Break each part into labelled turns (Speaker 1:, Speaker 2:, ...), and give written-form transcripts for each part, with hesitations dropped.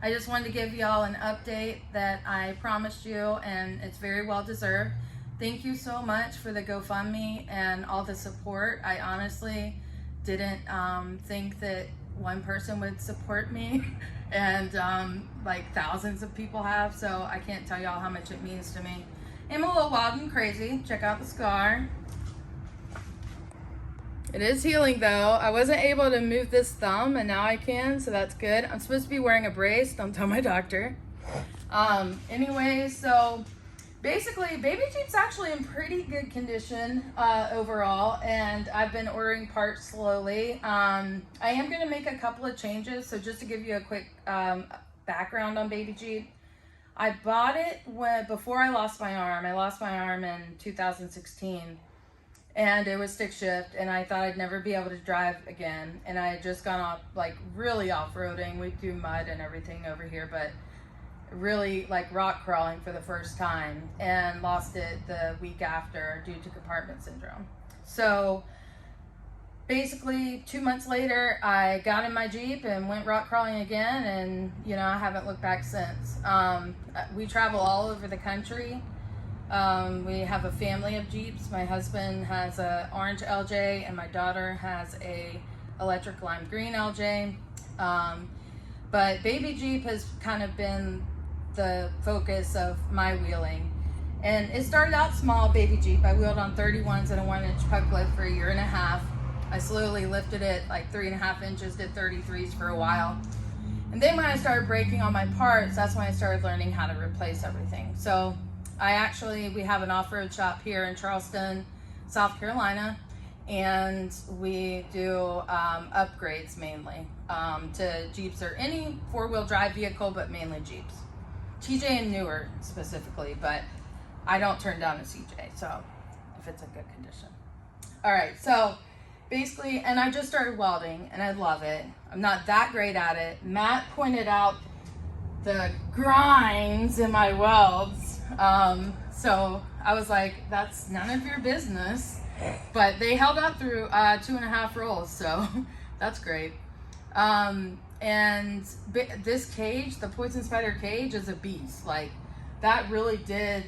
Speaker 1: I just wanted to give y'all an update that I promised you, and it's very well deserved. Thank you so much for the GoFundMe and all the support. I honestly didn't think that one person would support me and like thousands of people have, so I can't tell y'all how much it means to me. I'm a little wild and crazy. Check out the scar. It is healing though. I wasn't able to move this thumb and now I can, so that's good. I'm supposed to be wearing a brace, don't tell my doctor. Anyway, so basically Baby Jeep's actually in pretty good condition overall, and I've been ordering parts slowly. I am gonna make a couple of changes, so just to give you a quick background on Baby Jeep. I bought it before I lost my arm. I lost my arm in 2016. And it was stick shift, and I thought I'd never be able to drive again. And I had just gone off, like, really off-roading. We do mud and everything over here, but really, like, rock crawling for the first time, and lost it the week after due to compartment syndrome. So basically 2 months later, I got in my Jeep and went rock crawling again, and you know, I haven't looked back since. We travel all over the country. We have a family of Jeeps. My husband has a orange LJ, and my daughter has a electric lime green LJ. But Baby Jeep has kind of been the focus of my wheeling. And it started out small, Baby Jeep. I wheeled on 31s and a 1-inch puck lift for a year and a half. I slowly lifted it like 3.5 inches, did 33s for a while. And then when I started breaking all my parts, that's when I started learning how to replace everything. So we have an off-road shop here in Charleston, South Carolina, and we do upgrades mainly to Jeeps or any four-wheel drive vehicle, but mainly Jeeps. TJ and newer specifically, but I don't turn down a CJ, so if it's in good condition. All right, so basically, and I just started welding, and I love it. I'm not that great at it. Matt pointed out the grinds in my welds. So I was like, that's none of your business, but they held up through 2.5 rolls, so that's great. And this cage, the Poison Spider cage, is a beast. Like, that really did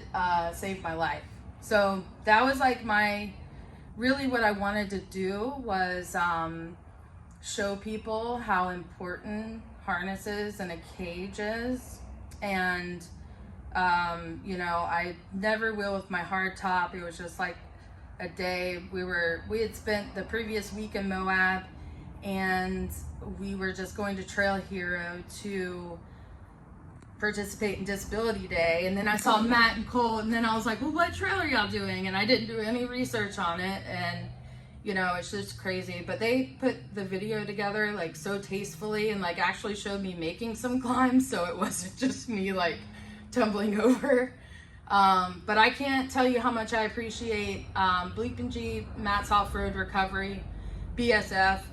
Speaker 1: save my life. So that was like really what I wanted to do was show people how important harnesses and a cage is. And you know, I never wheel with my hard top. It was just like a day. We had spent the previous week in Moab, and we were just going to Trail Hero to participate in Disability Day. And then I saw Matt and Cole, and then I was like, well, what trail are y'all doing? And I didn't do any research on it, and you know, it's just crazy. But they put the video together like so tastefully, and like actually showed me making some climbs, so it wasn't just me like tumbling over. But I can't tell you how much I appreciate Bleepin' Jeep, Matt's Off-Road Recovery, BSF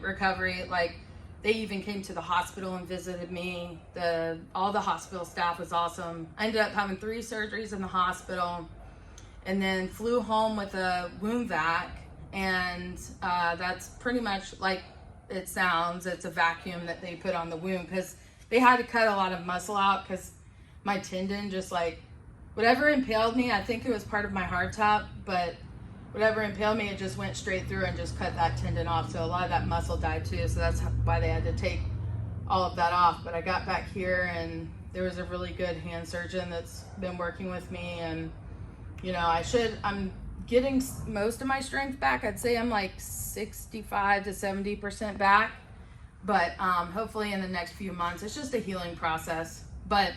Speaker 1: Recovery. Like, they even came to the hospital and visited me. All the hospital staff was awesome. I ended up having 3 surgeries in the hospital, and then flew home with a wound vac, and that's pretty much like it sounds. It's a vacuum that they put on the wound, because they had to cut a lot of muscle out, because my tendon just like, whatever impaled me, I think it was part of my hardtop, but whatever impaled me, it just went straight through and just cut that tendon off. So a lot of that muscle died too. So that's why they had to take all of that off. But I got back here, and there was a really good hand surgeon that's been working with me. And, you know, I'm getting most of my strength back. I'd say I'm like 65 to 70% back. But hopefully in the next few months, it's just a healing process. But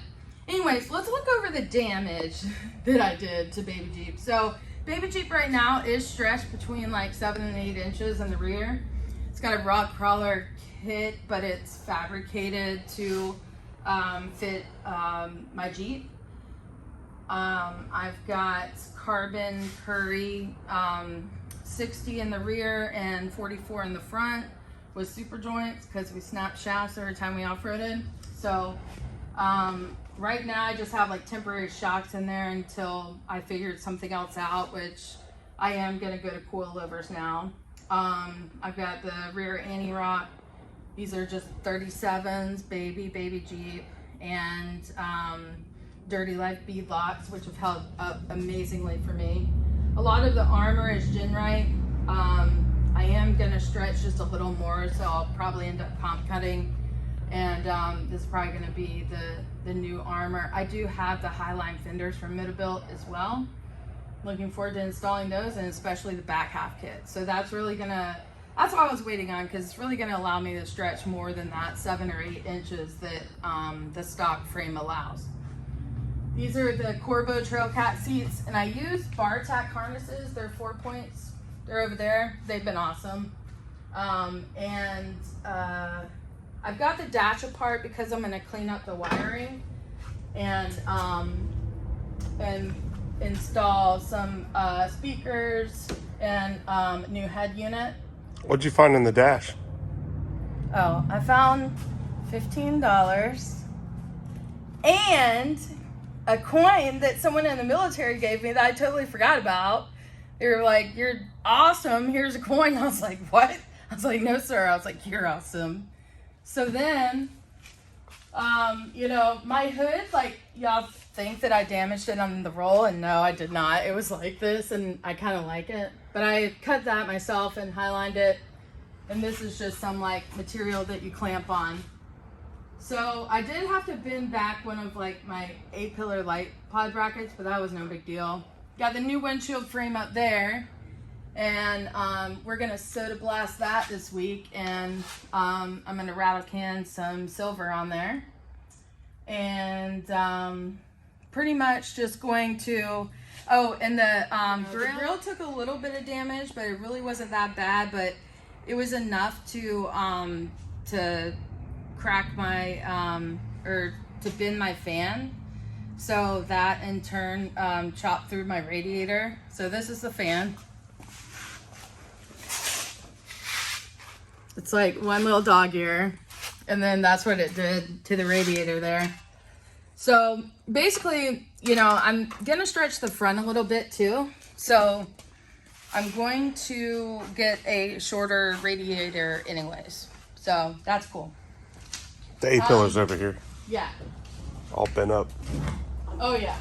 Speaker 1: anyways, let's look over the damage that I did to Baby Jeep. So Baby Jeep right now is stretched between like 7 and 8 inches in the rear. It's got a rock crawler kit, but it's fabricated to fit my Jeep. I've got carbon Curry 60 in the rear and 44 in the front with super joints, because we snapped shafts every time we off-roaded. So right now I just have like temporary shocks in there until I figured something else out, which I am gonna go to coilovers now. I've got the rear anti-rock These are just 37s, baby Jeep, and Dirty Life bead locks, which have held up amazingly for me. A lot of the armor is Ginrite. I am gonna stretch just a little more, so I'll probably end up comp cutting. And this is probably gonna be the new armor. I do have the Highline fenders from Mitabuilt as well. Looking forward to installing those, and especially the back half kit. So that's really gonna, that's what I was waiting on, because it's really gonna allow me to stretch more than that 7 or 8 inches that the stock frame allows. These are the Corvo Trailcat seats, and I use bar tack harnesses. They're 4 points. They're over there. They've been awesome. I've got the dash apart because I'm gonna clean up the wiring and install some speakers and new head unit.
Speaker 2: What'd you find in the dash?
Speaker 1: Oh, I found $15 and a coin that someone in the military gave me that I totally forgot about. They were like, "You're awesome, here's a coin." I was like, "What?" I was like, "No, sir." I was like, "You're awesome." So then, you know, my hood, like, y'all think that I damaged it on the roll, and no, I did not. It was like this, and I kind of like it. But I cut that myself and highlined it, and this is just some, like, material that you clamp on. So I did have to bend back one of, like, my 8-pillar light pod brackets, but that was no big deal. Got the new windshield frame up there, and we're gonna soda blast that this week, and I'm gonna rattle can some silver on there, and pretty much just going to, oh, and the grill took a little bit of damage, but it really wasn't that bad, but it was enough to crack my or to bend my fan. So that in turn chopped through my radiator. So this is the fan. It's like one little dog ear, and then that's what it did to the radiator there. So basically, you know, I'm gonna stretch the front a little bit too. So I'm going to get a shorter radiator anyways. So that's cool.
Speaker 2: The 8-pillars over here,
Speaker 1: Yeah.
Speaker 2: all bent up.
Speaker 1: Oh yeah.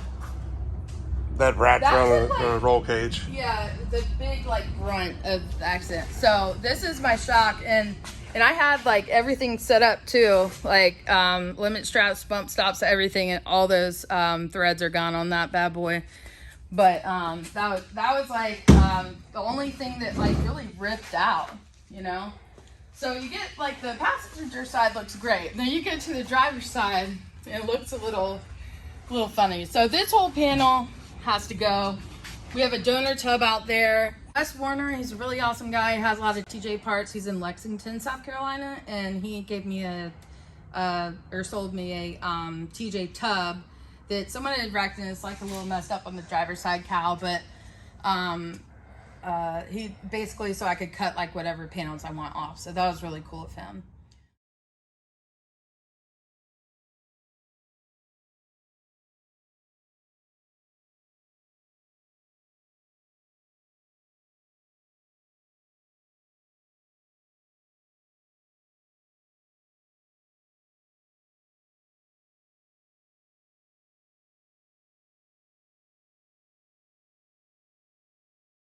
Speaker 2: That wrapped
Speaker 1: That's
Speaker 2: around
Speaker 1: in, like,
Speaker 2: the roll cage.
Speaker 1: Yeah, the big, like, brunt of the accident. So this is my shock, and I had, like, everything set up too, like limit straps, bump stops, everything, and all those threads are gone on that bad boy. But that was like the only thing that, like, really ripped out, you know. So you get, like, the passenger side looks great, and then you get to the driver's side, and it looks a little funny. So this whole panel has to go. We have a donor tub out there. Wes Warner, he's a really awesome guy. He has a lot of TJ parts. He's in Lexington, South Carolina, and he gave me sold me a TJ tub that someone had wrecked, and it's like a little messed up on the driver's side cowl, but he basically, so I could cut, like, whatever panels I want off. So that was really cool of him.